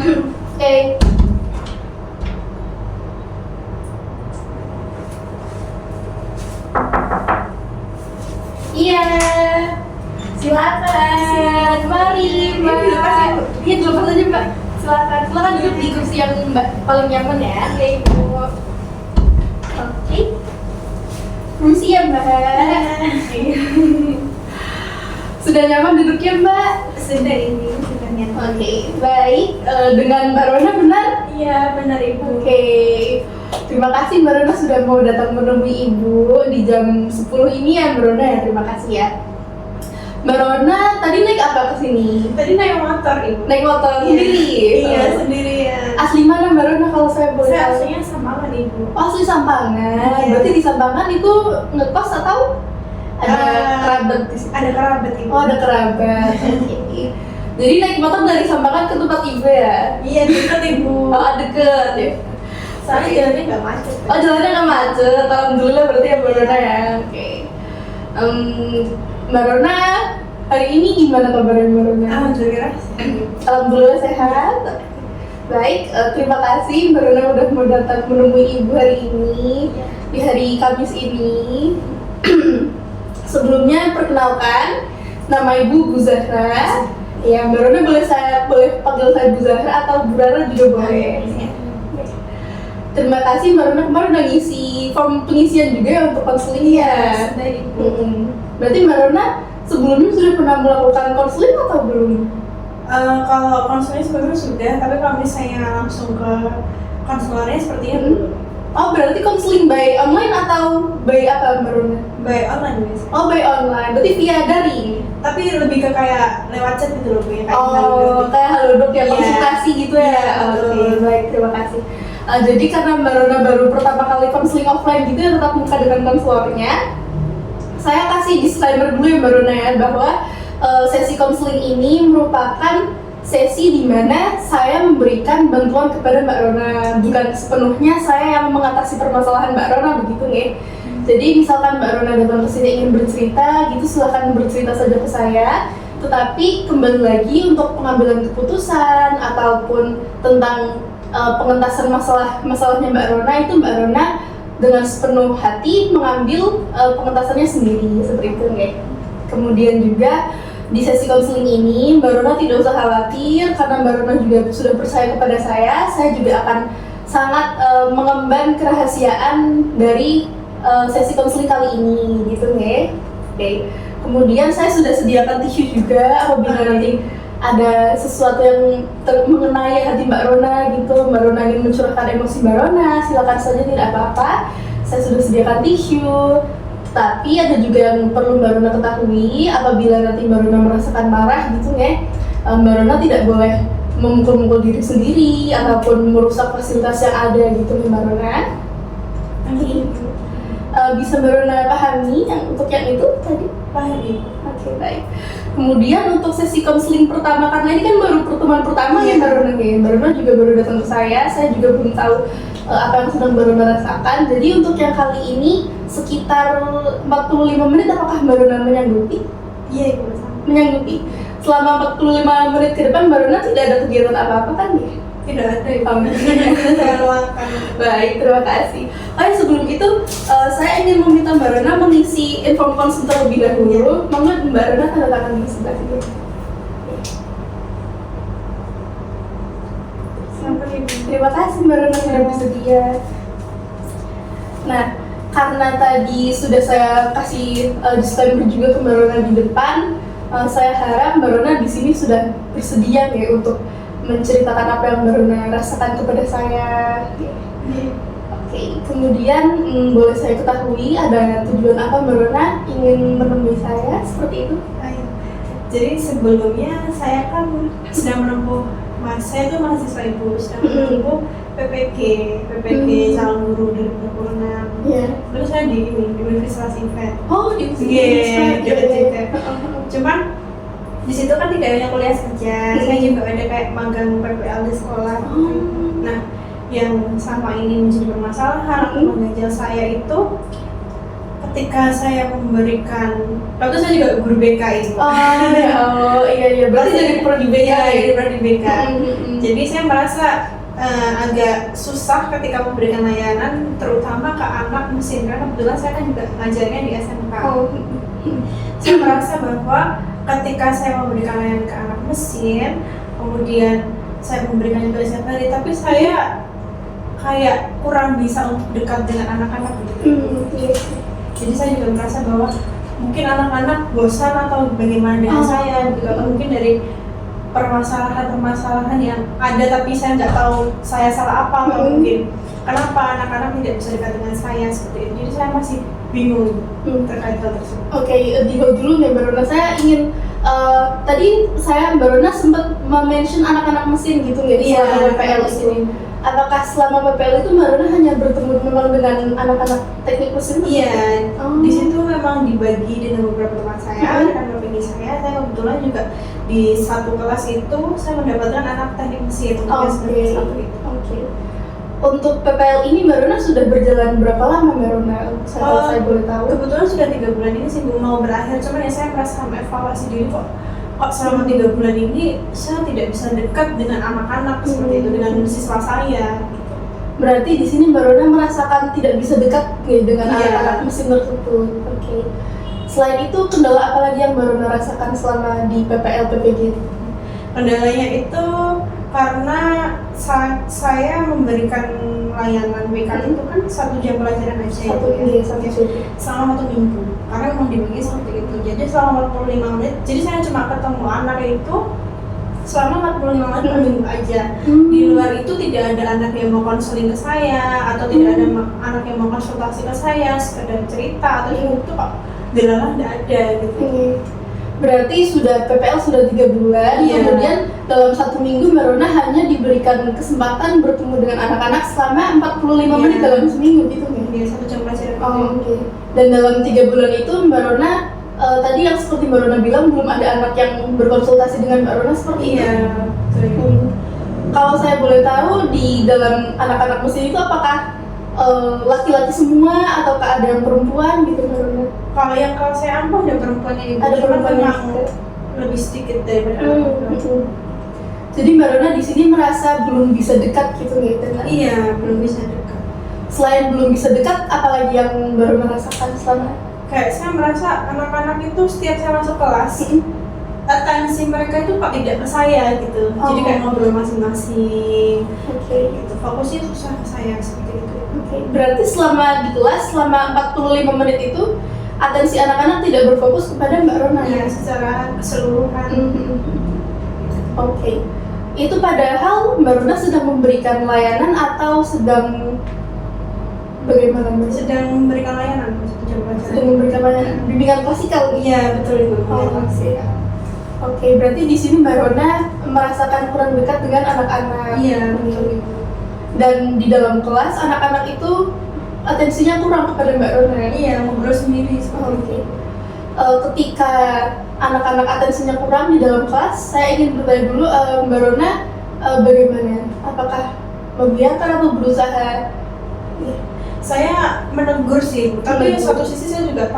Oke. Iya. Silakan. Mari, Mbak. Iya, dilepas aja, Mbak. Silakan duduk di kursi yang Mbak paling nyaman ya. Oke, Ibu. Oke. Kursi ya, Mbak. Sudah nyaman duduknya, Mbak? Sudah ini, sudah nyaman. Oke, baik. Dengan Mbak Rona benar? Iya, benar Ibu. Oke. Terima kasih Mbak Rona sudah mau datang menemui Ibu di jam 10 ini ya, Mbak Rona ya. Terima kasih ya. Mbak Rona tadi naik apa ke sini? Tadi naik motor Ibu. Naik motor sendiri? Iya, sendirian. Asli mana Mbak Rona kalau saya boleh Saya tahu? aslinya Sampangan Ibu. Oh, asli Sampangan. Iya. Berarti di Sampangan itu ngekos atau ada kerabat di situ? Ada kerabat Ibu. Oh, ada kerabat. Oke. Jadi naik motor dari Sampangan ke tempat Ibu ya? Iya, dekat Ibu. Oh, deket ya? Soalnya jalannya nggak macet. Oh, jalannya nggak macet. Alhamdulillah berarti ya Mbak Rona ya. Oke. Mbak Rona, hari ini gimana kabarnya Mbak Rona? Alhamdulillah. Alhamdulillah sehat. Baik, terima kasih Mbak Rona udah mau datang menemui Ibu hari ini di hari Kamis ini. Sebelumnya perkenalkan, nama Ibu Bu Zahra. Ya, Mbak Rona boleh panggil saya Bu Zahra atau Bu Rara juga boleh. Terima kasih Mbak Rona kemarin udah ngisi form pengisian juga ya untuk konseling ya. Sudah Ibu. Berarti Mbak Rona sebelumnya sudah pernah melakukan konseling atau belum? Kalau konseling sebenarnya sudah, tapi kalau misalnya langsung ke konselornya sepertinya belum. Oh, berarti konseling by online atau by apa Mbak Rona? By online biasanya. Oh, by online. Berarti via daring. Tapi lebih ke kayak lewat chat gitu loh Bu, ya, kayak Oh, kayak Halodoc ya, Iya. konsultasi gitu ya. Iya, betul. Oke, baik, terima kasih. Jadi karena Mbak Rona baru pertama kali konseling offline gitu ya, tetap muka dengan konselornya. Saya kasih disclaimer dulu ya Mbak Rona ya, bahwa sesi konseling ini merupakan sesi di mana saya memberikan bantuan kepada Mbak Rona, bukan sepenuhnya saya yang mengatasi permasalahan Mbak Rona begitu nih. Jadi misalkan Mbak Rona datang ke sini ingin bercerita gitu, silahkan bercerita saja ke saya. Tetapi kembali lagi untuk pengambilan keputusan ataupun tentang pengentasan masalahnya Mbak Rona, itu Mbak Rona dengan sepenuh hati mengambil pengentasannya sendiri seperti itu nggak? Kemudian juga di sesi konseling ini Mbak Rona tidak usah khawatir karena Mbak Rona juga sudah percaya kepada saya juga akan sangat mengemban kerahasiaan dari sesi konseling kali ini gitu nggak? Oke. Kemudian saya sudah sediakan tisu juga apabila nanti ada sesuatu yang mengenai hati Mbak Rona gitu, Mbak Rona ingin mencurahkan emosi Mbak Rona, silakan saja, tidak apa-apa. Saya sudah sediakan tisu. Tapi ada juga yang perlu Mbak Rona ketahui, apabila nanti Mbak Rona merasakan marah gitu ya, Mbak Rona tidak boleh memukul-mukul diri sendiri ataupun merusak fasilitas yang ada gitu Mbak Rona. Bisa Mbak Rona pahami untuk yang itu tadi? Pahami. Oke, baik. Kemudian untuk sesi konseling pertama, karena ini kan baru pertemuan pertama ya Mbak Rona ya. Mbak Rona juga baru datang ke saya juga belum tahu apa yang sedang Mbak Rona rasakan. Jadi untuk yang kali ini sekitar 45 menit apakah Mbak Rona menyanggupi? Iya Ibu, sama. Menyanggupi. Selama 45 menit ke depan Mbak Rona tidak ada kegiatan apa-apa kan ya? Tidak ada Ibu. Amin. Saya luangkan. Baik, terima kasih. Sebelum itu saya ingin meminta Mbak Rona mengisi inform konsul terlebih dahulu. Monggo Mbak Rona tanda tangan di sebelah sini. Sampai Ibu. Terima kasih Mbak Rona sudah bersedia. Nah, karena tadi sudah saya kasih disclaimer juga ke Mbak Rona di depan, saya harap Mbak Rona di sini sudah bersedia ya untuk menceritakan apa yang Mbak Rona rasakan kepada saya. Oke, kemudian boleh saya ketahui ada tujuan apa Mbak Rona ingin menemui saya seperti itu? Ayo. Jadi sebelumnya saya kan sedang menempuh, saya itu mahasiswa Ibu, sedang menempuh PPG calon guru 2026. Iya. Lalu saya di Universitas IFET. Oh, di Iya, di IFET. Cuman di situ kan tidak hanya kuliah saja, saya juga ada kayak magang PPL di sekolah. Nah, yang selama ini menjadi permasalahan atau mengganjal saya itu ketika saya memberikan, waktu saya juga guru BK itu. Iya, berarti dari prodi BK Iya, ya? dari prodi BK. Mm-hmm. Jadi saya merasa agak susah ketika memberikan layanan, terutama ke anak mesin, karena kebetulan saya kan juga ngajarnya di SMK. Saya merasa bahwa ketika saya memberikan layanan ke anak mesin, kemudian saya memberikan juga setiap hari, tapi saya kayak kurang bisa untuk dekat dengan anak-anak gitu. Jadi saya juga merasa bahwa mungkin anak-anak bosan atau bagaimana dengan saya gitu, atau mungkin dari permasalahan yang ada tapi saya nggak tahu saya salah apa, atau mungkin kenapa anak-anak tidak bisa dekat dengan saya seperti itu. Jadi saya masih bingung terkait hal tersebut. Oke, di dulu nih Mbak Rona, saya ingin tadi Mbak Rona sempat mention anak-anak mesin gitu nggak di selama PPL ini? Apakah selama PPL itu Mbak Rona hanya bertemu memang dengan anak-anak teknik mesin? Iya, di situ memang dibagi dengan beberapa teman saya, rekan PPG saya kebetulan juga di satu kelas itu saya mendapatkan anak teknik mesin seperti itu. Untuk PPL ini Mbak Rona sudah berjalan berapa lama Mbak Rona? Saya boleh tahu? Kebetulan sudah 3 bulan ini sih mau berakhir, cuman ya saya merasa evaluasi diri kok selama 3 bulan ini saya tidak bisa dekat dengan anak-anak seperti itu, dengan siswa saya. Berarti di sini Mbak Rona merasakan tidak bisa dekat dengan anak-anak mesin tersebut. Selain itu, kendala apa lagi yang Mbak Rona rasakan selama di PPL PPG? Kendalanya itu karena saya memberikan layanan BK itu kan 1 jam pelajaran aja selama 1 minggu, karena memang dibagi seperti itu. Jadi selama 45 menit, jadi saya cuma ketemu anak itu selama 45 menit per minggu aja. Di luar itu tidak ada anak yang mau konseling ke saya, atau tidak ada anak yang mau konsultasi ke saya, sekedar cerita atau itu kok gelalah tidak ada gitu. Berarti PPL sudah 3 bulan, kemudian dalam 1 minggu Mbak Rona hanya diberikan kesempatan bertemu dengan anak-anak selama 45 menit dalam seminggu gitu kan? Iya, 1 jam pelajaran. Dan dalam 3 bulan itu Mbak Rona, tadi yang seperti Mbak Rona bilang belum ada anak yang berkonsultasi dengan Mbak Rona seperti itu? Kalau saya boleh tahu, di dalam anak-anak mesin itu apakah laki-laki semua ataukah ada yang perempuan gitu Mbak Rona? Kalau yang kalau saya ampuh ada perempuannya ibu, ada perempuan yang lebih sedikit daripada anak-anak. Jadi Mbak Rona di sini merasa belum bisa dekat gitu ya? Iya, belum bisa dekat. Selain belum bisa dekat, apalagi yang Mbak Rona rasakan selama? Kayak saya merasa anak-anak itu setiap saya masuk kelas, atensi mereka itu kok tidak ke saya gitu. Jadi kayak ngobrol masing-masing. Gitu. Fokusnya susah ke saya seperti itu. Berarti selama di kelas, selama 45 menit itu atensi anak-anak tidak berfokus kepada Mbak Rona? Iya, secara keseluruhan. Itu padahal Mbak Rona sedang memberikan layanan atau sedang bagaimana Mbak? Sedang memberikan layanan, sedang memberikan layanan bimbingan klasikal? Iya, betul itu. Berarti di sini Mbak Rona merasakan kurang dekat dengan anak-anak. Iya, betul. Dan di dalam kelas anak-anak itu atensinya kurang kepada Mbak Rona. Iya, ngobrol sendiri. Ketika anak-anak atensinya kurang di dalam kelas, saya ingin bertanya dulu Mbak Rona, bagaimana? Apakah membiarkan atau berusaha? Saya menegur sih, tapi satu sisi saya juga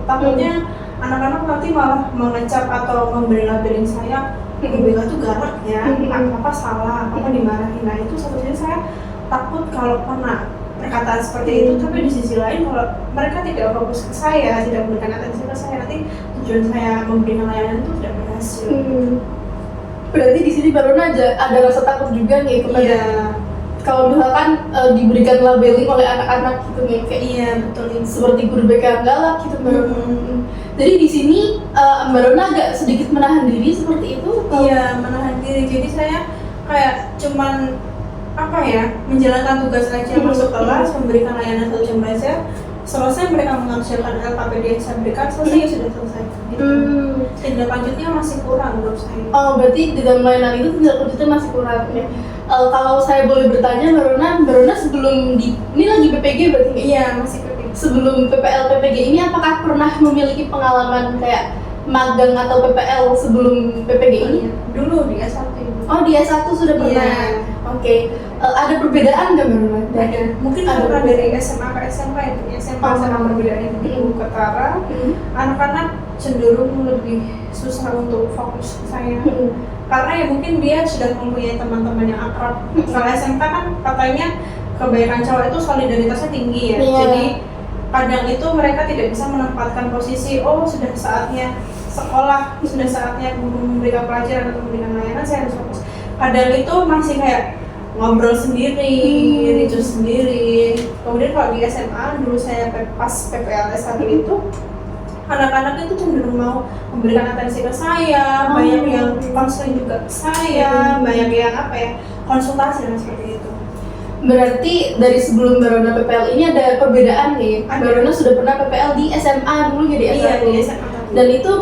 takutnya anak-anak nanti malah mengecap atau memberi labelin saya, Ibu Bella tuh galak ya, apa salah, apa dimarahin. Nah itu satu sisi saya takut kalau kena perkataan seperti itu, tapi di sisi lain kalau mereka tidak fokus ke saya, tidak memberikan atensi ke saya, nanti tujuan saya memberikan layanan itu tidak berhasil. Berarti di sini baru ada rasa takut juga nih kepada kalau misalkan diberikan labeling oleh anak-anak gitu nih, kayak betul seperti guru BK yang galak gitu Mbak Rona. Jadi di sini Mbak Rona agak sedikit menahan diri seperti itu? Iya, menahan diri. Jadi saya kayak cuman menjalankan tugas aja, masuk kelas, memberikan layanan 1 jam belajar, selesai mereka mengerjakan LKPD yang saya berikan, selesai ya sudah selesai gitu. Tindak lanjutnya masih kurang menurut saya. Berarti di dalam layanan itu tindak lanjutnya masih kurang ya? Kalau saya boleh bertanya Mbak Rona sebelum ini lagi PPG berarti? Iya, masih PPG. Sebelum PPL PPG ini apakah pernah memiliki pengalaman kayak magang atau PPL sebelum PPG ini? Dulu di S1 ibu. Oh, di S1 sudah pernah. Iya. Oke. Ada perbedaan nggak Mbak Rona? Ada. Mungkin Ada karena perbedaan. dari SMA ke SMA itu, SMA Oh. sama perbedaannya begitu ketara. Anak-anak cenderung lebih susah untuk fokus ke saya. Karena ya mungkin dia sudah mempunyai teman-teman yang akrab. Kalau SMK kan katanya kebanyakan cowok itu solidaritasnya tinggi ya. Iya. Jadi kadang itu mereka tidak bisa menempatkan posisi, oh sudah saatnya sekolah, sudah saatnya memberikan pelajaran atau memberikan layanan, saya harus fokus. Kadang itu masih kayak ngobrol sendiri, ricu sendiri. Kemudian kalau di SMA dulu saya pas PPLS 1 itu, anak-anak itu cenderung mau memberikan atensi ke saya, banyak yang konseling juga ke saya, banyak yang konsultasi dan seperti itu. Berarti dari sebelum Mbak Rona PPL ini ada perbedaan nih. Ada. Mbak Rona sudah pernah PPL di SMA dulu ya di S1. Iya, di SMA. Dan itu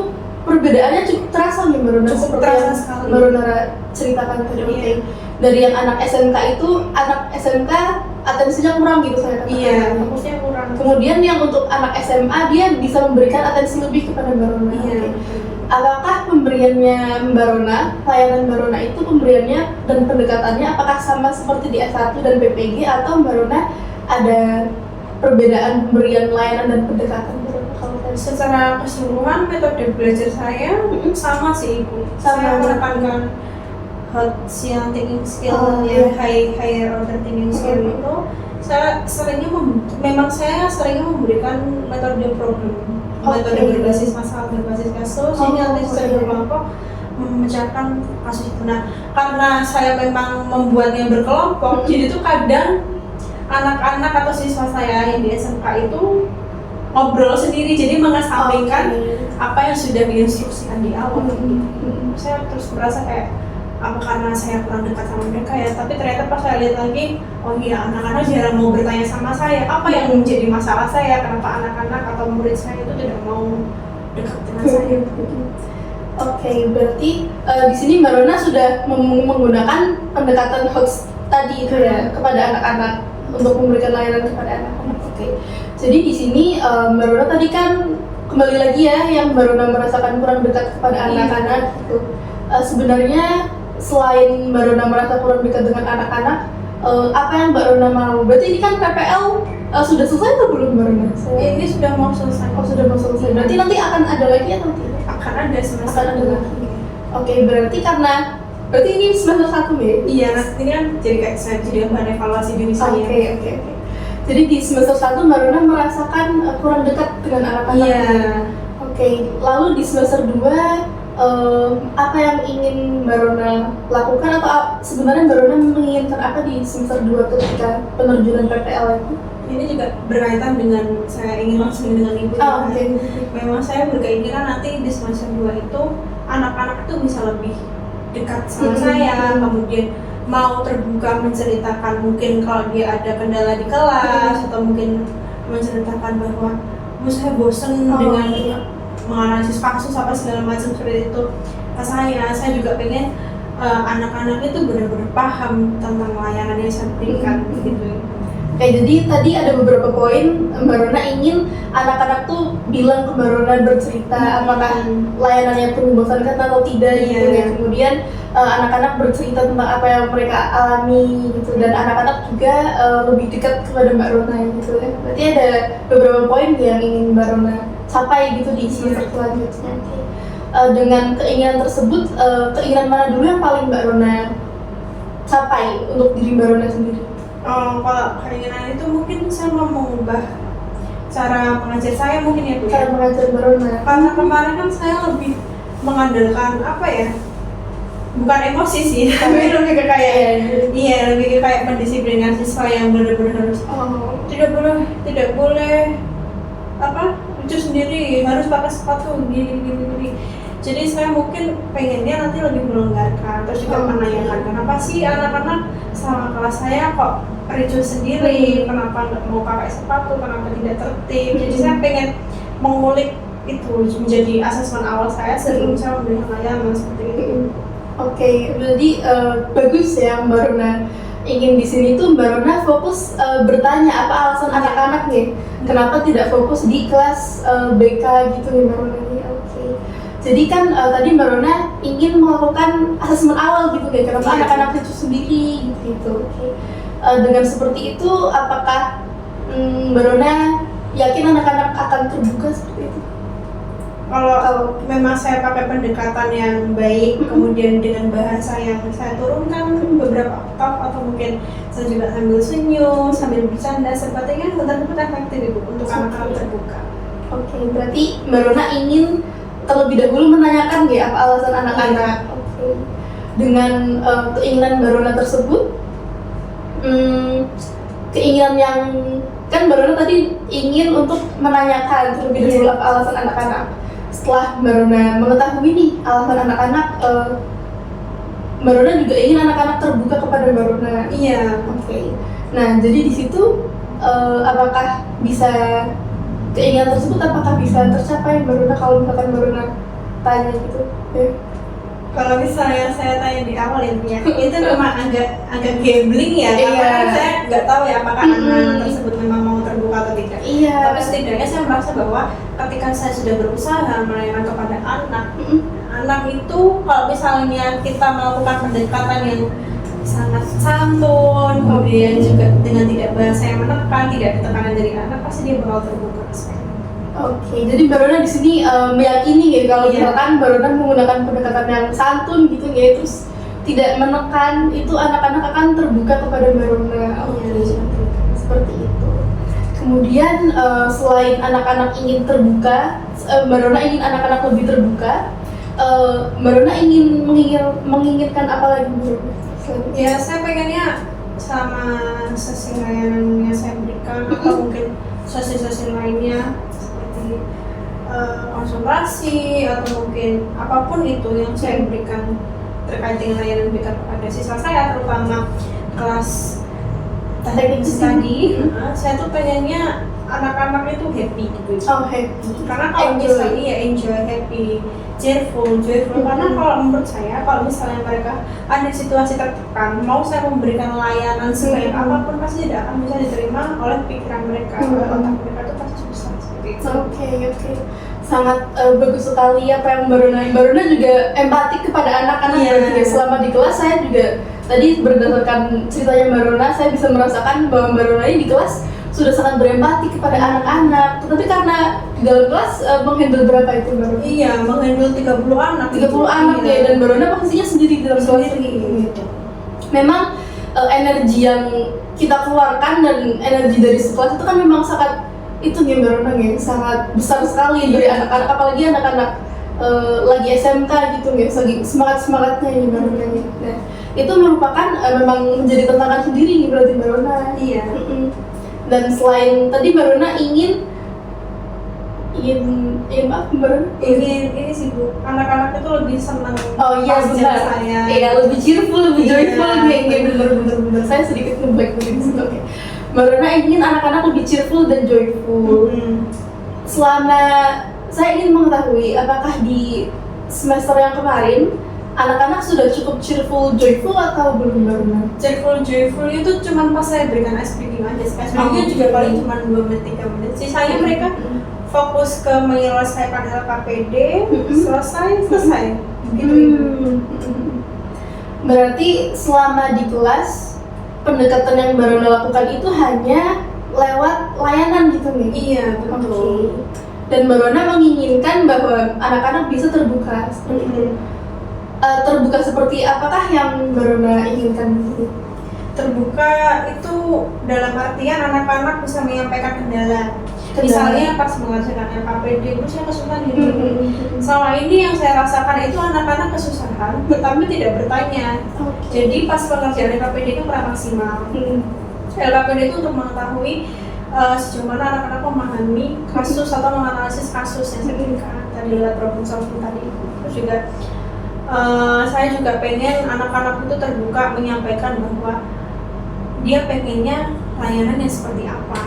perbedaannya cukup terasa nih Mbak Rona. Cukup seperti terasa yang sekali. Mbak Rona ceritakan tadi. Iya. Oke. Dari yang anak SMK itu, anak SMK atensinya kurang gitu saya katakan. Iya, fokusnya kurang. Kemudian yang untuk anak SMA dia bisa memberikan atensi lebih kepada Mbak Rona. Iya. Oke. Apakah pemberiannya Mbak Rona, layanan Mbak Rona itu pemberiannya dan pendekatannya apakah sama seperti di S1 dan PPG atau Mbak Rona ada perbedaan pemberian layanan dan pendekatan Mbak Rona kalau tadi? Secara keseluruhan metode belajar saya sama sih Ibu. Sama. Saya menekankan hot yang thinking skill, Oh, yang iya. higher order thinking skill itu. Saya seringnya memberikan metode problem, metode Oke. berbasis masalah, berbasis kasus. Ini nanti secara berkelompok memecahkan kasus itu. Nah, karena saya memang membuatnya berkelompok, jadi tuh kadang anak-anak atau siswa saya yang di SMK itu ngobrol sendiri, jadi mengesampingkan apa yang sudah diinstruksikan di awal. Saya terus merasa kayak apa karena saya kurang dekat sama mereka ya, tapi ternyata pas saya lihat lagi, oh iya anak-anak jarang mau bertanya sama saya apa yang menjadi masalah saya, kenapa anak-anak atau murid saya itu tidak mau dekat dengan saya. Oke, berarti di sini Mbak Rona sudah menggunakan pendekatan host tadi itu ya kepada anak-anak untuk memberikan layanan kepada anak-anak. Oke, jadi di sini Mbak Rona tadi kan kembali lagi ya yang Mbak Rona merasakan kurang dekat kepada anak-anak gitu. Sebenarnya selain Mbak Rona merasa kurang dekat dengan anak-anak, apa yang Mbak Rona mau? Berarti ini kan PPL sudah selesai atau belum Mbak Rona? Ini sudah mau selesai. Oh sudah mau selesai. Berarti nanti akan ada lagi atau tidak? Akan ada semester Akan ada lagi. Oke, berarti ini semester 1 ya? Iya, nah ini kan jadi kayak saya jadi bahan evaluasi diri saya. Oke. Jadi di semester 1 Mbak Rona merasakan kurang dekat dengan anak-anak. Iya. Oke, lalu di semester 2 apa yang ingin Mbak Rona lakukan atau sebenarnya Mbak Rona menginginkan apa di semester 2 ketika penerjunan PPL itu? Ini juga berkaitan dengan saya ingin langsung dengan ibu. Oh, oke. Memang saya berkeinginan nanti di semester 2 itu anak-anak itu bisa lebih dekat sama saya, kemudian mau terbuka menceritakan mungkin kalau dia ada kendala di kelas atau mungkin menceritakan bahwa saya bosen dengan menganalisis kasus apa segala macam seperti itu ke saya juga pengen anak-anak itu benar-benar paham tentang layanan yang saya berikan gitu. Oke, jadi tadi ada beberapa poin Mbak Rona ingin anak-anak tuh bilang ke Mbak Rona bercerita apakah layanannya itu membosankan atau tidak gitu ya. Kemudian anak-anak bercerita tentang apa yang mereka alami gitu dan anak-anak juga lebih dekat kepada Mbak Rona gitu ya. Berarti ada beberapa poin yang ingin Mbak Rona capai gitu di semester selanjutnya. Dengan keinginan tersebut, keinginan mana dulu yang paling Mbak Rona capai untuk diri Mbak Rona sendiri? Kalau keinginan itu mungkin saya mau mengubah cara mengajar saya mungkin ya Bu. Cara mengajar Mbak Rona. Karena kemarin kan saya lebih mengandalkan apa ya? Bukan emosi sih, tapi lebih ke kayak lebih ke kayak mendisiplinkan siswa yang benar-benar harus tidak boleh lucu sendiri, harus pakai sepatu gini. Jadi saya mungkin pengennya nanti lebih melonggarkan, terus juga menanyakan kenapa sih anak-anak sama kelas saya kok ricu sendiri, kenapa nggak mau pakai sepatu, kenapa tidak tertib. Jadi saya pengen mengulik itu menjadi asesmen awal saya sebelum saya memberikan layanan seperti itu. Oke, jadi bagus ya Mbak Rona. Ingin di sini tuh Mbak Rona fokus bertanya apa alasan anak-anak nih, kenapa tidak fokus di kelas BK gitu ya Mbak Rona. Oke. Jadi kan tadi Mbak Rona ingin melakukan asesmen awal gitu ya, kenapa anak-anak itu sendiri gitu. Dengan seperti itu, apakah Mbak Rona yakin anak-anak akan terbuka seperti itu? Kalau memang saya pakai pendekatan yang baik, kemudian dengan bahasa yang saya turunkan beberapa oktav, atau mungkin saya juga sambil senyum, sambil bercanda, sepertinya benar-benar efektif Ibu untuk anak-anak terbuka. Oke, berarti Mbak Rona ingin terlebih dahulu menanyakan ya apa alasan anak-anak. Oke. Dengan keinginan Mbak Rona tersebut, keinginan yang kan Mbak Rona tadi ingin untuk menanyakan terlebih dahulu apa alasan anak-anak. Setelah Mbak Rona mengetahui nih alasan anak-anak, Mbak Rona juga ingin anak-anak terbuka kepada Mbak Rona. Iya. Oke. Nah, jadi di situ apakah bisa keinginan tersebut apakah bisa tercapai Mbak Rona kalau misalkan Mbak Rona tanya gitu? Ya. Kalau misalnya saya tanya di awal ya, itu memang agak gambling ya, karena kan saya nggak tahu ya apakah anak-anak tersebut memang mau terbuka atau tidak. Iya. Tapi setidaknya saya merasa bahwa ketika saya sudah berusaha melayani kepada anak, anak itu kalau misalnya kita melakukan pendekatan yang sangat santun, kemudian juga dengan tidak bahasa yang menekan, tidak ada tekanan dari anak, pasti dia bakal terbuka. Oke, jadi Mbak Rona di sini meyakini ya kalau misalkan Mbak Rona menggunakan pendekatan yang santun gitu ya, terus tidak menekan, itu anak-anak akan terbuka kepada Mbak Rona. Seperti itu. Kemudian selain anak-anak ingin terbuka, Mbak Rona ingin anak-anak lebih terbuka. Mbak Rona ingin menginginkan apa lagi Mbak Rona? Ya, saya pengennya sama sesi layanan yang saya berikan atau mungkin sesi-sesi lainnya seperti konsultasi atau mungkin apapun itu yang saya berikan terkait dengan layanan berikan kepada siswa saya, terutama kelas teknik tadi, saya tuh pengennya anak-anak itu happy gitu. Oh, happy. Karena kalau misalnya ya enjoy, happy, joyful. Karena kalau menurut saya, kalau misalnya mereka ada situasi tertekan, mau saya memberikan layanan sebaik apapun pasti tidak akan bisa diterima oleh pikiran mereka, oleh otak mereka itu pasti susah seperti itu. Oke. Sangat bagus sekali apa yang Mbak Rona juga empatik kepada anak-anak. Selama di kelas saya juga tadi berdasarkan ceritanya Mbak Rona, saya bisa merasakan bahwa Mbak Rona ini di kelas sudah sangat berempati kepada anak-anak. Tetapi karena di dalam kelas menghandle berapa itu Mbak Rona? Iya, menghandle 30 anak. 30 anak ya, dan Mbak Rona posisinya sendiri di dalam kelas gitu. Memang energi yang kita keluarkan dan energi dari sekolah itu kan memang sangat itu nih Mbak Rona ya, sangat besar sekali dari anak-anak, apalagi anak-anak lagi SMK gitu ya, lagi semangat-semangatnya nih Mbak Rona. Nah, itu merupakan memang menjadi tantangan sendiri nih berarti Mbak Rona. Iya. Dan selain tadi Mbak Rona ingin apa Mbak Rona? Ini sih Bu, anak-anak itu lebih senang. Oh iya benar. Iya, lebih cheerful, lebih joyful kayak bener. Saya sedikit nge-black di situ. Oke. Mbak Rona ingin anak-anak lebih cheerful dan joyful. Selama saya ingin mengetahui apakah di semester yang kemarin anak-anak sudah cukup cheerful, joyful atau belum Mbak Rona? Cheerful, joyful itu cuma pas saya berikan speaking aja. Speaking-nya juga paling cuma 2 menit, 3 menit. Sisanya mereka fokus ke menyelesaikan LKPD, selesai. Gitu. Berarti selama di kelas pendekatan yang Mbak Rona lakukan itu hanya lewat layanan gitu nih? Iya, betul. Dan Mbak Rona menginginkan bahwa anak-anak bisa terbuka seperti itu. Terbuka seperti apakah yang Mbak Rona inginkan? Terbuka itu dalam artian anak-anak bisa menyampaikan kendala. Misalnya pas mengerjakan LKPD, itu saya kesusahan gitu. Selama ini yang saya rasakan itu anak-anak kesusahan, tetapi tidak bertanya. Jadi pas pengerjaan LKPD itu kurang maksimal. LKPD itu untuk mengetahui sejauh mana anak-anak memahami kasus atau menganalisis kasus yang saya berikan tadi lewat problem solving tadi. Terus juga saya juga pengen anak-anak itu terbuka menyampaikan bahwa dia pengennya layanan yang seperti apa.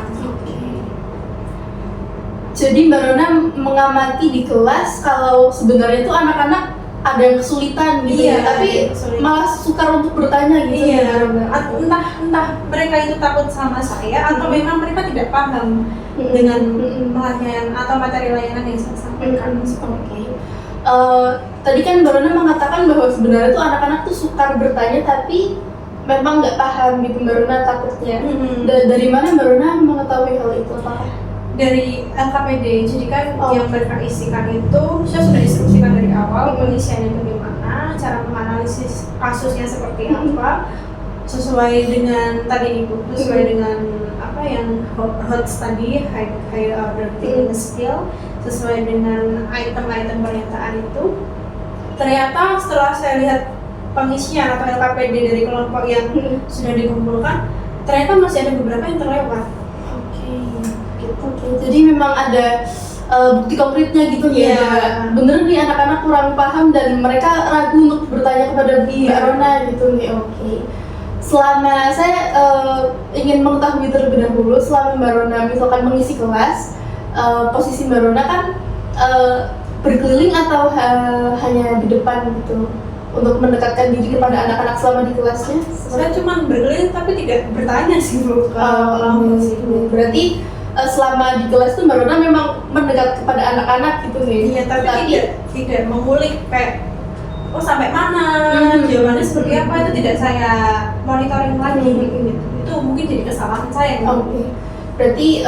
Jadi Mbak Rona mengamati di kelas kalau sebenarnya itu anak-anak ada yang kesulitan gitu ya, tapi malah sukar untuk bertanya gitu. Entah mereka itu takut sama saya atau memang mereka tidak paham dengan layanan atau materi layanan yang saya sampaikan. Tadi kan Barona mengatakan bahwa sebenarnya tuh anak-anak tuh sukar bertanya tapi memang nggak paham gitu Barona takutnya. Dari mana Barona mengetahui hal itu? Apakah dari LKPD? Jadi kan yang mereka isikan itu saya sudah instruksikan dari awal pengisiannya bagaimana, cara menganalisis kasusnya seperti apa, sesuai dengan tadi Ibu, sesuai dengan apa yang hot tadi, high order thinking skill, sesuai dengan item-item pernyataan itu. Ternyata setelah saya lihat pengisian atau LKPD dari kelompok yang sudah dikumpulkan, ternyata masih ada beberapa yang terlewat. Oke, jadi memang ada bukti konkretnya gitu ya. Bener nih anak-anak kurang paham dan mereka ragu untuk bertanya kepada Mbak Rona gitu nih. Oke. Selama saya ingin mengetahui terlebih dahulu, selama Mbak Rona misalkan mengisi kelas, posisi Mbak Rona kan berkeliling atau hanya di depan gitu untuk mendekatkan diri kepada anak-anak selama di kelasnya? Saya cuma berkeliling tapi tidak bertanya sih Bu. Berarti selama di kelas tuh Mbak Rona memang mendekat kepada anak-anak gitu nih? Iya, tapi tidak mengulik kayak sampai mana, jawabannya seperti apa, itu tidak saya monitoring lagi gitu. Itu mungkin jadi kesalahan saya. Oke. Berarti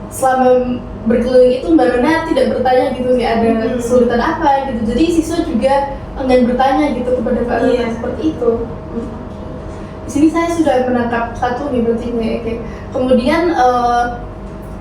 selama berkeliling itu Mbak Rona tidak bertanya gitu sih ada kesulitan apa gitu. Jadi siswa juga enggan bertanya gitu kepada Mbak Rona seperti itu. Di sini saya sudah menangkap satu nih berarti nih. Oke. Kemudian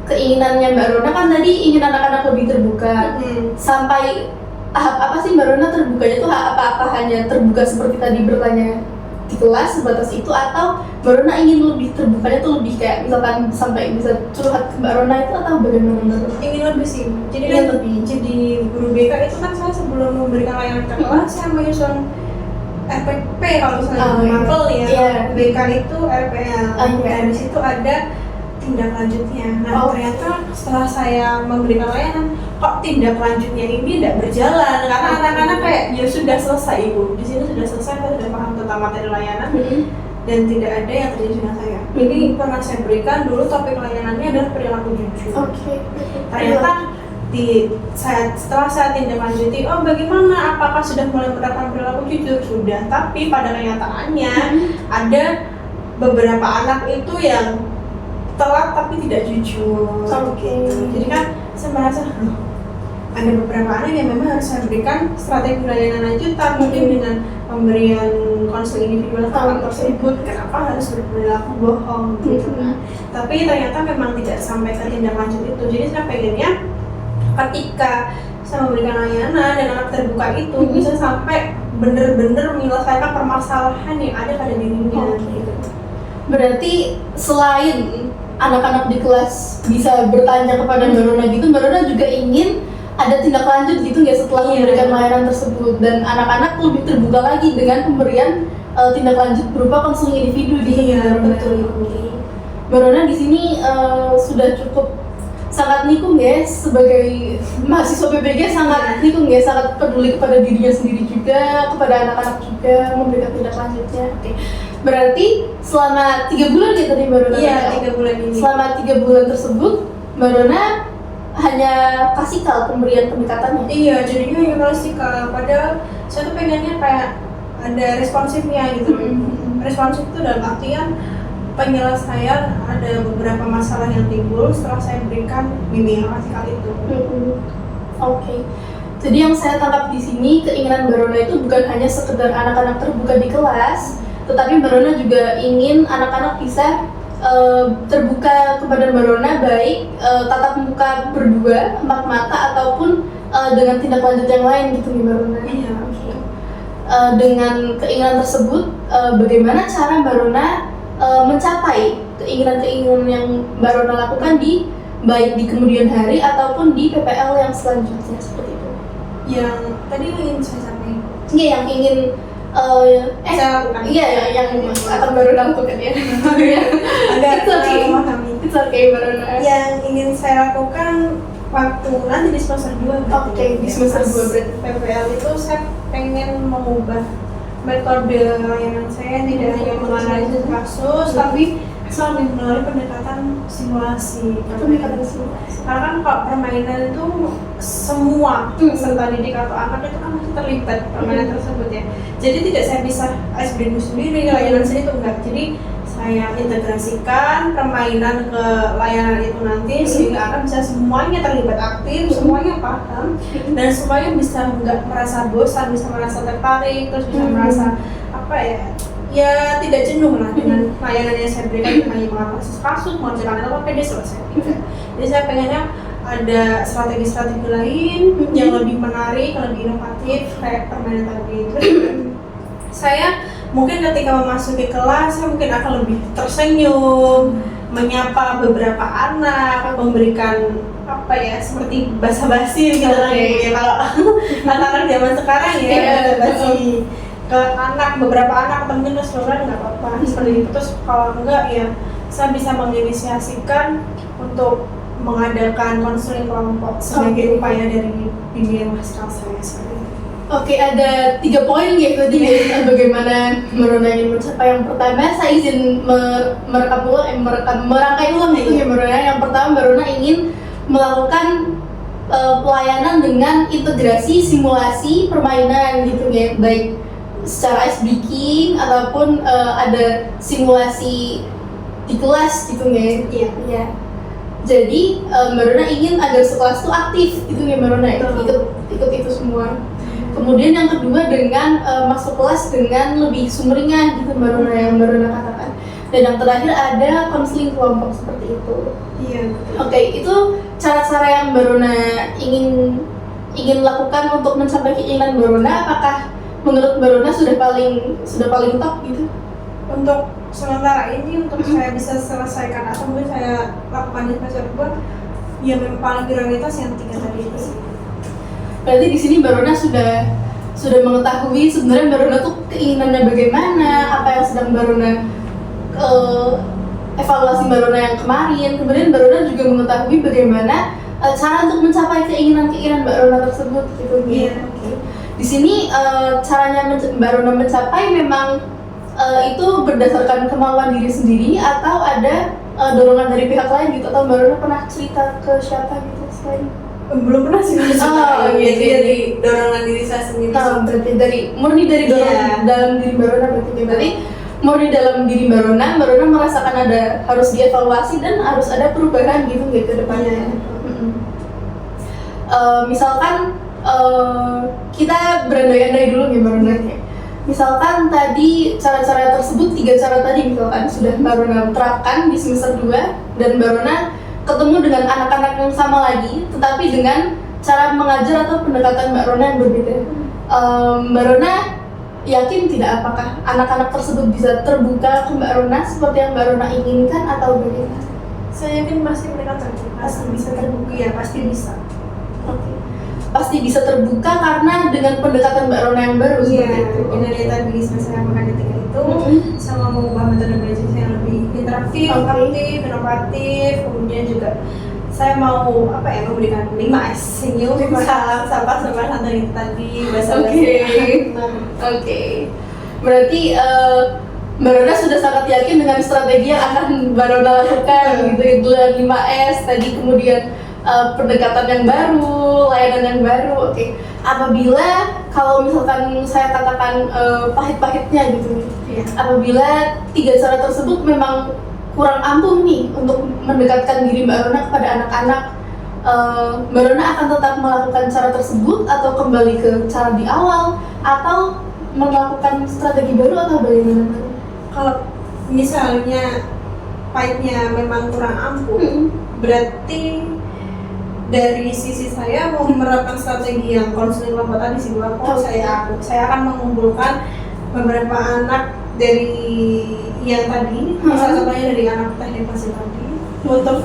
keinginannya Mbak Rona kan tadi ingin anak-anak lebih terbuka. Sampai tahap apa sih Mbak Rona terbukanya tuh apa hanya terbuka seperti tadi bertanya di kelas sebatas itu, atau Mbak Rona ingin lebih terbukanya tuh lebih kayak misalkan sampai bisa curhat ke Mbak Rona itu, atau bagaimana Mbak Rona? Ingin lebih sih. Jadi kan jadi guru BK itu kan saya sebelum memberikan layanan ke kelas saya menyusun RPP kalau misalnya mapel ya. BK itu RPL. Dan di situ ada tindak lanjutnya. Nah ternyata setelah saya memberikan layanan, kok tindak lanjutnya ini tidak berjalan karena anak-anak kayak ya sudah selesai Ibu, di sini sudah selesai, saya sudah paham tentang materi layanan dan tidak ada yang terjadi dengan saya. Ini pernah saya berikan dulu, topik layanannya adalah perilaku jujur. Ternyata setelah saya tindak lanjuti, bagaimana, apakah sudah mulai menerapkan perilaku jujur? Sudah, tapi pada kenyataannya ada beberapa anak itu yang telat tapi tidak jujur. Jadi kan saya merasa ada beberapa anak yang memang harus saya berikan strategi layanan lanjutan, mungkin dengan pemberian konseling individual tentang tersebut, kenapa harus berperilaku bohong gitu. Tapi ternyata memang tidak sampai ke tindak lanjut itu. Jadi saya pengennya ketika saya memberikan layanan dan anak terbuka itu bisa sampai benar-benar menyelesaikan permasalahan yang ada pada dirinya gitu. Berarti selain anak-anak di kelas bisa bertanya kepada Mbak Rona gitu, Mbak Rona juga ingin ada tindak lanjut gitu nggak setelah memberikan layanan tersebut, dan anak-anak lebih terbuka lagi dengan pemberian tindak lanjut berupa konseling individu di betul. Mbak Rona di sini sudah cukup sangat nikung ya, sebagai mahasiswa PPG sangat nikung ya, sangat peduli kepada dirinya sendiri juga, kepada anak-anak juga, memberikan tindak lanjutnya. Oke. Berarti selama 3 bulan ya tadi Mbak Rona? Iya, 3 bulan ini. Selama 3 bulan tersebut Mbak Rona hanya klasikal pemberian pendekatannya? Iya, jadinya hanya klasikal, padahal saya tuh pengennya kayak ada responsifnya gitu. Responsif itu dalam artian penyelesaian ada beberapa masalah yang timbul setelah saya berikan bimbingan klasikal itu. Oke. Jadi yang saya tangkap di sini, keinginan Mbak Rona itu bukan hanya sekedar anak-anak terbuka di kelas, tetapi Mbak Rona juga ingin anak-anak bisa terbuka kepada Mbak Rona, baik tatap muka berdua, empat mata, ataupun dengan tindak lanjut yang lain gitu nih Mbak Rona. Iya. Dengan keinginan tersebut, bagaimana cara Mbak Rona mencapai keinginan-keinginan yang Mbak Rona lakukan di baik di kemudian hari ataupun di PPL yang selanjutnya seperti itu? Yang tadi ingin saya sampaikan. Iya, yang ingin yang akan Mbak Rona lakukan ya. Agak memahami. It's okay Mbak Rona. Yang ingin saya lakukan waktu nanti di semester 2. Oke, di semester 2 berarti. PPL itu saya pengen mengubah metode layanan saya, tidak hanya menganalisis kasus, tapi Selalu melalui pendekatan simulasi. Pendekatan simulasi. Karena kan kalau permainan itu semua peserta didik atau anak itu kan masih terlibat permainan tersebut ya. Jadi tidak saya bisa SBU sendiri, layanan sendiri itu enggak. Jadi saya integrasikan permainan ke layanan itu nanti sehingga anak bisa semuanya terlibat aktif, semuanya paham dan semuanya bisa nggak merasa bosan, bisa merasa tertarik, terus bisa merasa apa ya tidak jenuh lah dengan layanan yang saya berikan, hanya mengatasi kasus, mengerjakan apa dia selesai. Jadi saya pengennya ada strategi-strategi lain yang lebih menarik, lebih inovatif kayak permainan tadi. Terus saya mungkin ketika memasuki kelas saya mungkin akan lebih tersenyum, menyapa beberapa anak, memberikan seperti basa-basi gitu lah ya kalau anak-anak zaman sekarang ya basa-basi ke anak, beberapa anak atau mungkin keseluruhan nggak apa-apa seperti itu. Terus kalau enggak ya saya bisa menginisiasikan untuk mengadakan konseling kelompok sebagai upaya dari bimbingan masyarakat saya seperti itu. Oke, ada 3 poin ya tadi bagaimana Merona ingin mencapai. Yang pertama, saya izin merangkai ulang itu ya Merona. Yang pertama, Merona ingin melakukan pelayanan dengan integrasi simulasi permainan gitu ya, baik secara ice breaking ataupun ada simulasi di kelas gitu ya. Iya. Jadi Merona ingin agar sekelas itu aktif gitu ya Merona, ikut itu semua. Kemudian yang kedua dengan masuk kelas dengan lebih sumringah gitu Merona yang Merona katakan. Dan yang terakhir ada konseling kelompok seperti itu. Iya. Oke, itu cara-cara yang Merona ingin lakukan untuk mencapai keinginan Merona. Apakah menurut Merona sudah paling top gitu? Untuk sementara ini untuk saya bisa selesaikan atau mungkin saya lakukan di semester 2 ya memang paling prioritas yang 3 tadi itu sih. Berarti di sini Merona sudah mengetahui sebenarnya Merona tuh keinginannya bagaimana, apa yang sedang Merona evaluasi Merona yang kemarin. Kemudian Merona juga mengetahui bagaimana cara untuk mencapai keinginan Merona tersebut gitu. Iya. Di sini caranya Merona mencapai memang itu berdasarkan kemauan diri sendiri atau ada dorongan dari pihak lain gitu, atau Merona pernah cerita ke siapa gitu selain? Belum pernah sih jadi dorongan diri saya sendiri. Berarti murni dari dorongan dalam diri Merona berarti murni dalam diri Merona merasakan ada harus dievaluasi dan harus ada perubahan gitu ke depannya. Misalkan kita berandai-andai dulu nih Merona. Misalkan tadi cara-cara tersebut, 3 cara tadi misalkan sudah Merona terapkan di semester 2 dan Merona ketemu dengan anak-anak yang sama lagi, tetapi dengan cara mengajar atau pendekatan Mbak Rona yang berbeda. Mbak Rona yakin tidak apakah anak-anak tersebut bisa terbuka ke Mbak Rona seperti yang Mbak Rona inginkan atau bagaimana? Saya yakin pasti mereka terbuka, pasti bisa terbuka ya, pasti bisa. Oke. Pasti bisa terbuka karena dengan pendekatan Mbak Rona yang baru seperti itu. Dengan yang tadi saya makan ketika itu, sama mengubah metode belajar saya lebih interaktif, aktif, inovatif, kemudian juga saya mau memberikan 5S, senyum, salam, sapa, santai tadi, basa-basi. Oke. Berarti Mbak Rona sudah sangat yakin dengan strategi yang akan Mbak Rona lakukan gitu ya, dengan 5S tadi, kemudian pendekatan yang baru, layanan yang baru. Oke. Apabila kalau misalkan saya katakan pahit-pahitnya gitu, apabila 3 cara tersebut memang kurang ampuh nih untuk mendekatkan diri Mbak Rona kepada anak-anak, Mbak Rona akan tetap melakukan cara tersebut atau kembali ke cara di awal atau melakukan strategi baru atau bagaimana? Kalau misalnya pahitnya memang kurang ampuh, berarti dari sisi saya mau menerapkan strategi yang konseling kelompok tadi sih, saya akan mengumpulkan beberapa anak dari yang tadi, salah satunya dari anak teknik mesin tadi, untuk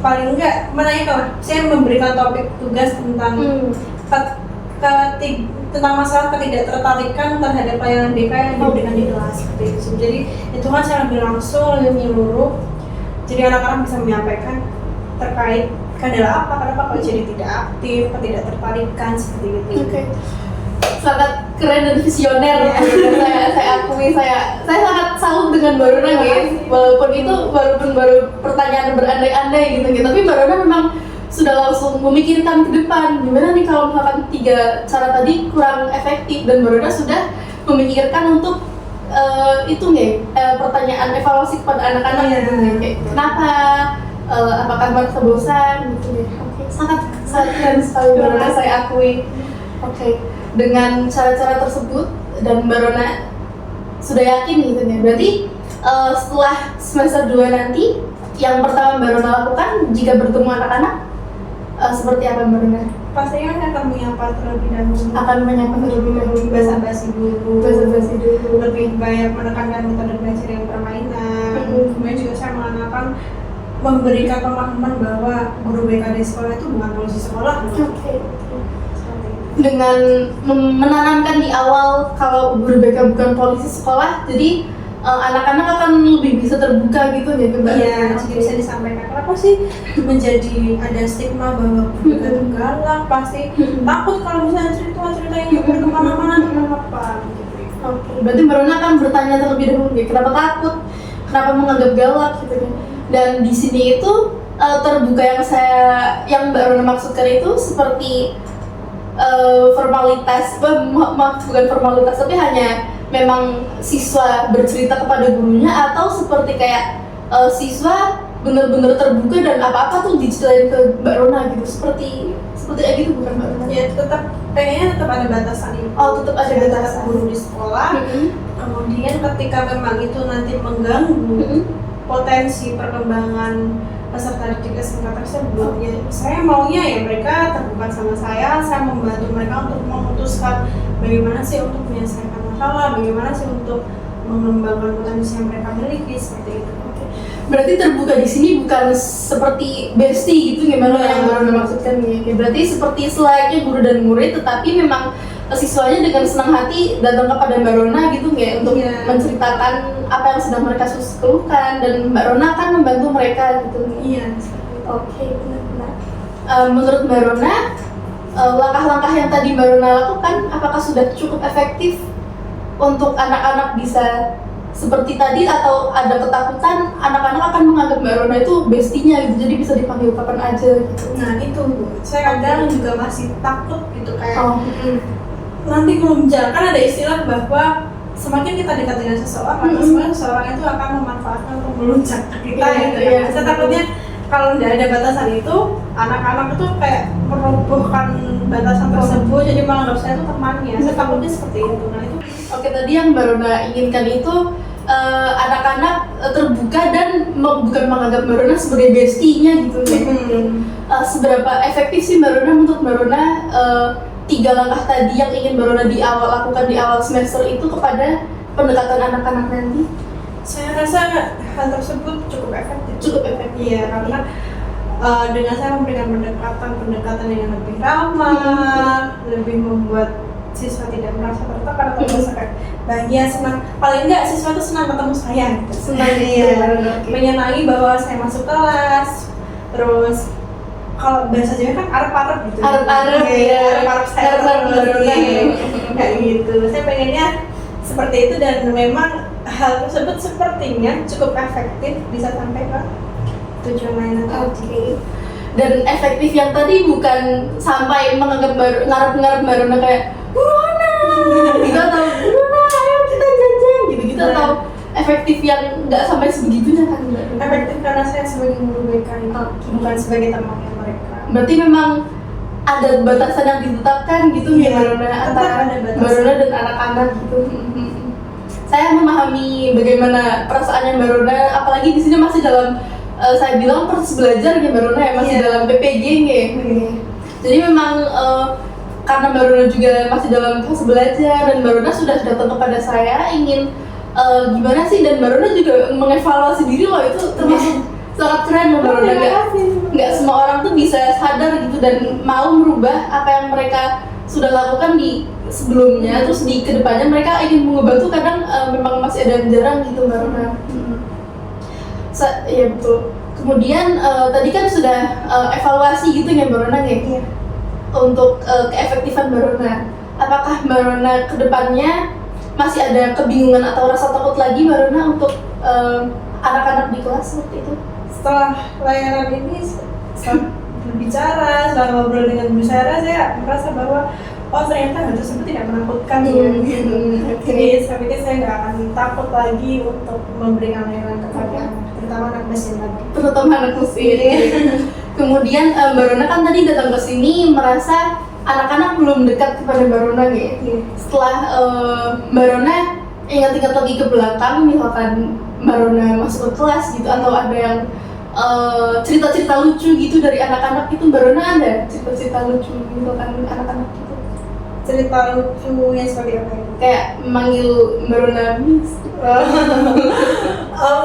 paling enggak menanyakan, saya memberikan topik tugas tentang tentang masalah ketidaktertarikan terhadap pelayanan DK yang diberikan di kelas seperti itu. Jadi itu kan saya lebih langsung, lebih menyeluruh, jadi anak-anak bisa menyampaikan terkait kenapa kok jadi tidak aktif, ketidaktertarikan seperti itu. Oke. Sangat keren dan visioner. Saya akui, saya sangat salut dengan Mbak Rona guys. Walaupun baru pertanyaan berandai-andai gitu, tapi Mbak Rona memang sudah langsung memikirkan ke depan gimana nih kalau misalkan 3 cara tadi kurang efektif, dan Mbak Rona sudah memikirkan untuk pertanyaan evaluasi kepada anak-anak gitu nih, kayak kenapa, apakah merasa bosan gitu nih. Oke, sangat keren sekali Mbak Rona, saya akui. Oke, dengan cara-cara tersebut dan Mbak Rona sudah yakin gitu ya, berarti setelah semester 2 nanti yang pertama Mbak Rona lakukan jika bertemu anak-anak seperti apa Mbak Rona? Pastinya saya akan menyapa terlebih dahulu. Akan menyapa terlebih dahulu, Basa-basi dulu. Lebih Banyak menekankan metode belajar yang permainan. Kemudian juga saya memberikan pemahaman bahwa guru BK di sekolah itu bukan polisi sekolah. Oke. Dengan menanamkan di awal kalau guru BK bukan polisi sekolah, jadi anak-anak akan lebih bisa terbuka gitu ya Mbak? Iya, jadi bisa disampaikan. Kenapa sih menjadi ada stigma bahwa guru BK itu galak, pasti takut kalau misalnya cerita yang kemana-mana apa gitu. Oke, berarti Mbak Rona akan bertanya terlebih dahulu ya, kenapa takut, kenapa menganggap galak gitu kan? Dan di sini itu terbuka yang Mbak Rona maksudkan itu seperti formalitas, bukan formalitas, tapi hanya memang siswa bercerita kepada gurunya, atau seperti kayak siswa benar-benar terbuka dan apa-apa tuh diceritain ke Mbak Rona gitu, seperti kayak gitu bukan Mbak Rona? Ya kayaknya tetap ada batasan itu. Oh, tetap ada batasan guru di sekolah. Kemudian ketika memang itu nanti mengganggu potensi perkembangan peserta didik SMK tersebut, ya saya maunya ya mereka terbuka sama saya membantu mereka untuk memutuskan bagaimana sih untuk menyelesaikan masalah, bagaimana sih untuk mengembangkan potensi yang mereka miliki, seperti itu. Berarti terbuka di sini bukan seperti bestie gitu gimana yang Mbak maksudkan ya? Berarti seperti selayaknya guru dan murid, tetapi memang siswanya dengan senang hati datang kepada Mbak Rona gitu nggak, untuk menceritakan apa yang sedang mereka keluhkan, dan Mbak Rona akan membantu mereka gitu. Iya. Oke, benar-benar. Menurut Mbak Rona, langkah-langkah yang tadi Mbak Rona lakukan apakah sudah cukup efektif untuk anak-anak bisa seperti tadi, atau ada ketakutan anak-anak akan menganggap Mbak Rona itu bestinya gitu, jadi bisa dipanggil kapan aja gitu? Nah itu, saya kadang juga masih takut gitu kayak nanti melunjak, kan ada istilah bahwa semakin kita dekat dengan seseorang, maka seseorang itu akan memanfaatkan untuk melunjak ke kita gitu ya. Saya takutnya kalau tidak ada batasan itu, anak-anak itu kayak merobohkan batasan tersebut, jadi menganggap saya itu temannya. Saya takutnya seperti itu. Nah itu. Oke, tadi yang Mbak Rona inginkan itu anak-anak terbuka dan bukan menganggap Mbak Rona sebagai bestinya gitu ya. Seberapa efektif sih Mbak Rona untuk Mbak Rona 3 langkah tadi yang ingin Mbak Rona lakukan di awal semester itu kepada pendekatan anak-anak nanti? Saya rasa hal tersebut cukup efektif. Iya, karena dengan saya memberikan pendekatan yang lebih ramah, lebih membuat siswa tidak merasa tertekan atau merasa kayak bahagia, senang. Paling enggak siswa itu senang ketemu saya. Senang menyenangi bahwa saya masuk kelas. Terus kalau bahasa Jawa kan arep-arep gitu. Arep-arep saya kayak gitu. Saya pengennya seperti itu, dan memang hal tersebut sepertinya cukup efektif bisa sampai ke tujuan layanan. Oke. Dan efektif yang tadi bukan sampai menganggap ngarep-ngarep Mbak Rona kayak Bu Rona gitu, atau Bu Rona ayo kita jajan gitu-gitu, atau efektif yang nggak sampai sebegitunya kan Mbak? Efektif karena saya sebagai guru BK bukan sebagai temannya mereka. Berarti memang ada batasan yang ditetapkan gitu ya Mbak Rona, antara Mbak Rona dan anak-anak gitu. Saya memahami bagaimana perasaannya Mbak Rona, apalagi di sini masih dalam saya bilang proses belajar ya Mbak Rona ya, masih dalam PPG ya. Jadi memang karena Mbak Rona juga masih dalam proses belajar, dan Mbak Rona sudah datang kepada saya ingin gimana sih, dan Mbak Rona juga mengevaluasi diri loh, itu termasuk sangat keren loh Mbak Rona. Nggak semua orang tuh bisa sadar gitu dan mau merubah apa yang mereka sudah lakukan di sebelumnya, terus di kedepannya mereka ingin mengubah tuh kadang memang masih ada yang jarang gitu Mbak Rona. Iya betul. Kemudian tadi kan sudah evaluasi gitu ya Mbak Rona ya, untuk keefektifan Mbak Rona. apakah Mbak Rona kedepannya masih ada kebingungan atau rasa takut lagi Mbak Rona untuk anak-anak di kelas seperti itu? Setelah layanan ini, setelah berbicara, setelah ngobrol dengan Bu Sarah, saya merasa bahwa oh ternyata hal tersebut tidak menakutkan ya. Jadi saya pikir saya nggak akan takut lagi untuk memberikan layanan kepada anak, terutama anak mesin tadi. Terutama anak mesin. Kemudian Mbak Rona kan tadi datang ke sini merasa anak-anak belum dekat kepada Mbak Rona ya. Setelah Mbak Rona ingat-ingat lagi ke belakang, misalkan Mbak Rona masuk ke kelas gitu atau ada yang cerita-cerita lucu gitu dari anak-anak itu, Mbak Rona ada cerita-cerita lucu misalkan anak-anak gitu? Cerita lucunya seperti apa ya? Kayak manggil Mbak Rona Miss.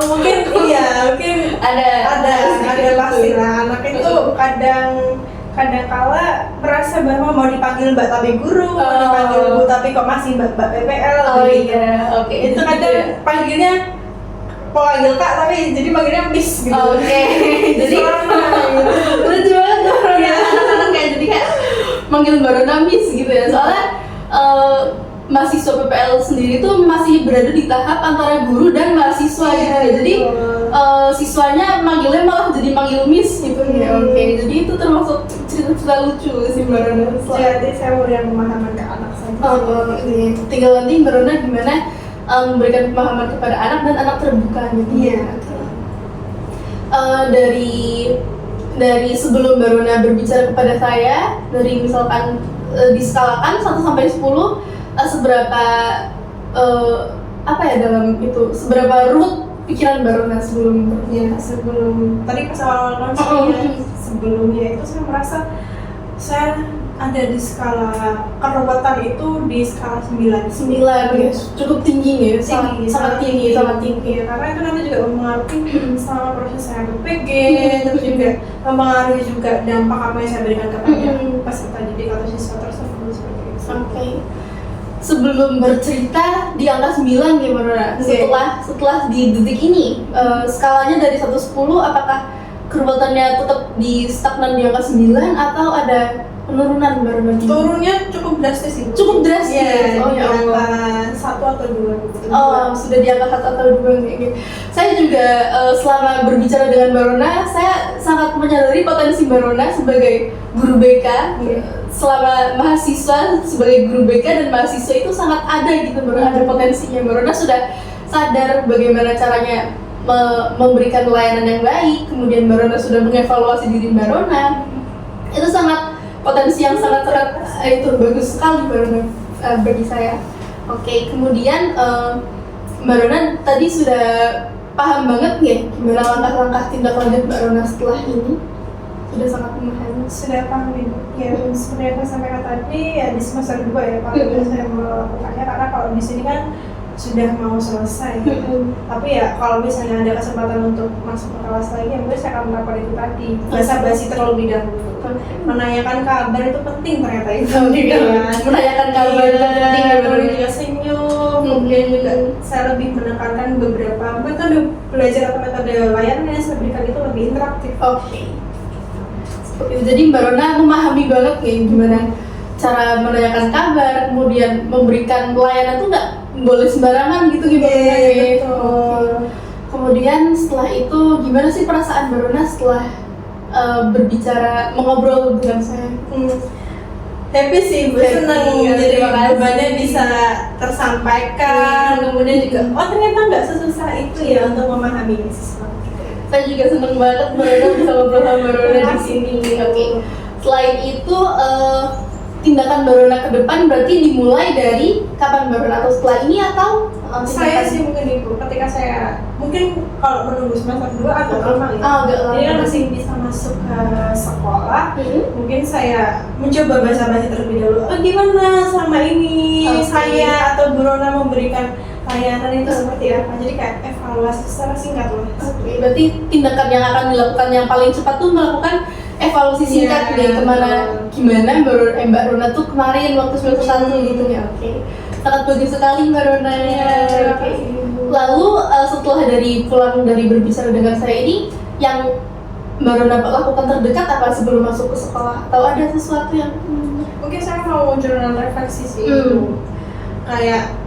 Mungkin iya, mungkin ada pasti lah. Anak itu kadang kala merasa bahwa mau dipanggil Mbak tapi guru, mau dipanggil Bu tapi kok masih Mbak PPL. Gitu. Oke. Itu kadang panggilnya panggil Kak tapi jadi manggilnya Miss gitu. Oke. Jadi lucu banget ya anak-anak kayak manggil Mbak Rona Miss gitu ya. Soalnya mahasiswa PPL sendiri tuh masih berada di tahap antara guru dan mahasiswa gitu ya. Jadi siswanya manggilnya malah jadi manggil Miss gitu ya. Oke. Jadi itu termasuk cerita-cerita lucu sih Mbak Rona. Jadi saya memberikan pemahaman ke anak saya. Tinggal nanti Mbak Rona gimana memberikan pemahaman kepada anak dan anak terbuka gitu. Iya. Dari sebelum Mbak Rona berbicara kepada saya, dari misalkan diskalakan 1 sampai 10, seberapa seberapa root pikiran Mbak Rona sebelum tadi pas awal sebelumnya itu saya merasa saya ada di skala keruwetan itu di skala 9 ya. Cukup tinggi ya, sangat tinggi. Ya, karena itu nanti juga mempengaruhi selama proses saya BPG, terus juga mempengaruhi juga dampak apa yang saya berikan kepada peserta didik atau siswa tersebut seperti itu. Oke. Sebelum bercerita di angka 9 gimana? Setelah di detik ini, skalanya dari 1 10, apakah keruwetannya tetap di stagnan di angka 9 atau ada penurunan baru? Turunnya cukup drastis sih. Cukup drastis. Ya, oh ya Allah. 1 atau 2 gitu. Oh, sudah di angka 1 atau 2 kayak gitu. Saya juga selama berbicara dengan Mbak Rona, saya sangat menyadari potensi Mbak Rona sebagai guru BK. Selama mahasiswa sebagai guru BK dan mahasiswa itu sangat ada gitu, ada potensinya. Mbak Rona sudah sadar bagaimana caranya memberikan layanan yang baik. Kemudian Mbak Rona sudah mengevaluasi diri Mbak Rona. Itu sangat potensi yang sangat itu bagus sekali Mbak Rona bagi saya. Oke, kemudian Mbak Rona tadi sudah paham banget ya gimana langkah-langkah tindak lanjut Mbak Rona setelah ini? Sudah sangat memahami. Sudah paham Ibu. Ya, seperti yang saya sampaikan tadi ya di semester 2 ya Pak, saya melakukannya karena kalau di sini kan sudah mau selesai. Tapi ya kalau misalnya ada kesempatan untuk masuk ke kelas lagi, ya mungkin saya akan melakukan itu tadi. Basa-basi terlebih dahulu. Menanyakan kabar itu penting ternyata itu. Menanyakan kabar itu penting. Kemudian juga senyum. Kemudian juga saya lebih menekankan beberapa metode belajar atau metode layanan yang saya berikan itu lebih interaktif. Oke. Jadi Mbak Rona memahami banget ya gimana cara menanyakan kabar, kemudian memberikan pelayanan tuh nggak boleh sembarangan gitu gimana gitu. Kemudian setelah itu gimana sih perasaan Mbak Rona setelah berbicara, mengobrol dengan saya? Happy sih, senang jadi jawabannya bisa tersampaikan. Kemudian juga, oh ternyata nggak sesusah itu ya untuk memahami siswa. Saya juga senang banget Mbak Rona bisa ngobrol sama Mbak Rona di sini. Oke. Selain itu tindakan Mbak Rona ke depan berarti dimulai dari kapan Mbak Rona, atau setelah ini atau saya sih mungkin Ibu ketika saya mungkin kalau menunggu semester 2 agak lama ya. Agak lama. Jadi kan masih bisa masuk ke sekolah. Mungkin saya mencoba basa-basi terlebih dahulu. Oh gimana selama ini saya atau Bu Rona memberikan layanan itu seperti apa? Jadi kayak evaluasi secara singkat lah. Berarti tindakan yang akan dilakukan yang paling cepat tuh melakukan evaluasi singkat ya, gimana Mbak Rona tuh kemarin waktu semester 1 gitu ya. Oke. Sangat bagus sekali Mbak Rona. Lalu setelah pulang dari berbicara dengan saya ini, yang Mbak Rona lakukan terdekat apa sebelum masuk ke sekolah? Atau ada sesuatu yang Mungkin saya mau jurnal refleksi sih. Kayak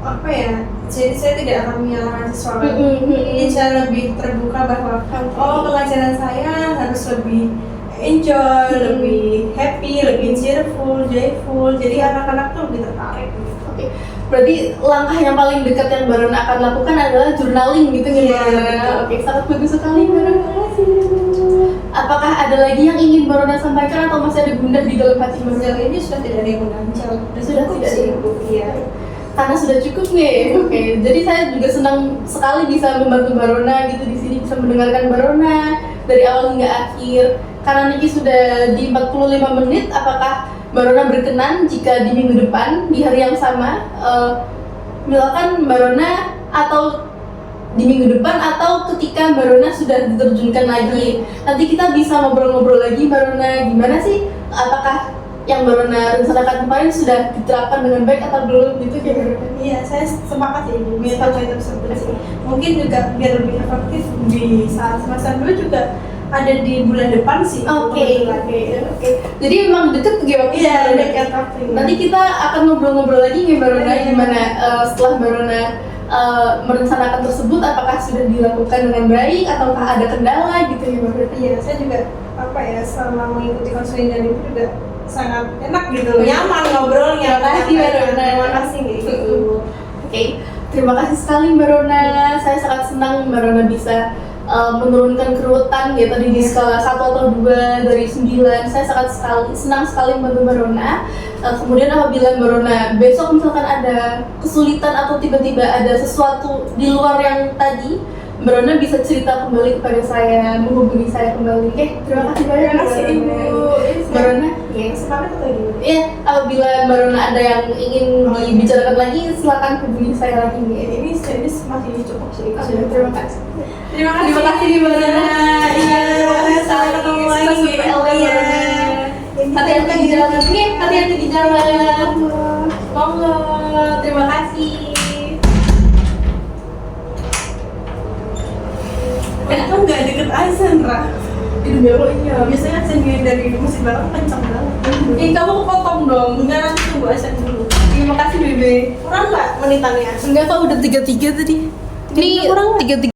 apa ya, jadi saya tidak akan menyalahkan sesuatu. Jadi saya lebih terbuka bahwa pelajaran saya harus lebih enjoy, lebih happy, lebih cheerful, joyful. Jadi anak-anak tuh lebih tertarik gitu. Oke. Berarti langkah yang paling dekat yang Mbak Rona akan lakukan adalah journaling gitu ya Mbak Rona. betul. Oke, sangat bagus sekali Mbak Rona. Apakah ada lagi yang ingin Mbak Rona sampaikan atau masih ada gundah di dalam hati Mbak Rona? Sejauh ini sudah tidak ada yang mengancam. Sudah tidak sih. cukup. Iya. Karena sudah cukup nih. Oke. Jadi saya juga senang sekali bisa membantu Mbak Rona gitu di sini, bisa mendengarkan Mbak Rona dari awal hingga akhir. Karena Niki sudah di 45 menit, apakah Mbak Rona berkenan jika di minggu depan di hari yang sama misalkan Mbak Rona atau di minggu depan atau ketika Mbak Rona sudah diterjunkan lagi, nanti kita bisa ngobrol-ngobrol lagi Mbak Rona, gimana sih, apakah yang Mbak Rona rencanakan kemarin sudah diterapkan dengan baik atau belum gitu kayak Mbak Rona? Iya, saya sepakat ya Bu, metode tersebut sih. Mungkin juga biar lebih efektif di saat semester 2 juga ada di bulan depan sih. Oke. Jadi memang deket gitu waktu Iya, Mbak Rona? dekat waktunya. Nanti kita akan ngobrol-ngobrol lagi nih Mbak Rona, gimana setelah Mbak Rona merencanakan tersebut, apakah sudah dilakukan dengan baik ataukah ada kendala gitu ya Mbak Rona? Iya, saya juga apa ya, selama mengikuti konseling dari itu juga sangat enak gitu, nyaman ngobrolnya. Terima kasih Mbak Rona. Terima kasih gitu. Oke, terima kasih sekali Mbak Rona. Saya sangat senang Mbak Rona bisa menurunkan keruwetan ya tadi di skala 1 atau 2 dari 9. Saya senang sekali membantu Mbak Rona. Kemudian apabila Mbak Rona besok misalkan ada kesulitan atau tiba-tiba ada sesuatu di luar yang tadi, Mbak Rona bisa cerita kembali kepada saya, menghubungi saya kembali. Oke, terima kasih banyak Terima kasih Ibu. Mbak Rona. Sepakat atau gimana? Iya, apabila Mbak Rona ada yang ingin dibicarakan lagi, silakan hubungi saya lagi. Ini masih cukup sih. Terima kasih. Terima Terima kasih Mbak Rona. Iya, sampai ketemu lagi. Iya. Hati-hati di jalan. Oke, hati-hati di jalan. Monggo. Terima kasih. Itu nggak deket azan, Ra. Itu beloknya. Biasanya azan dari Masjid Barat kencang banget. Kamu kepotong dong. Enggak, nanti tunggu azan dulu. Terima kasih Bebe. Kurang nggak menitannya? Enggak, kok udah 33 tadi. Ini Kurang nggak? 33.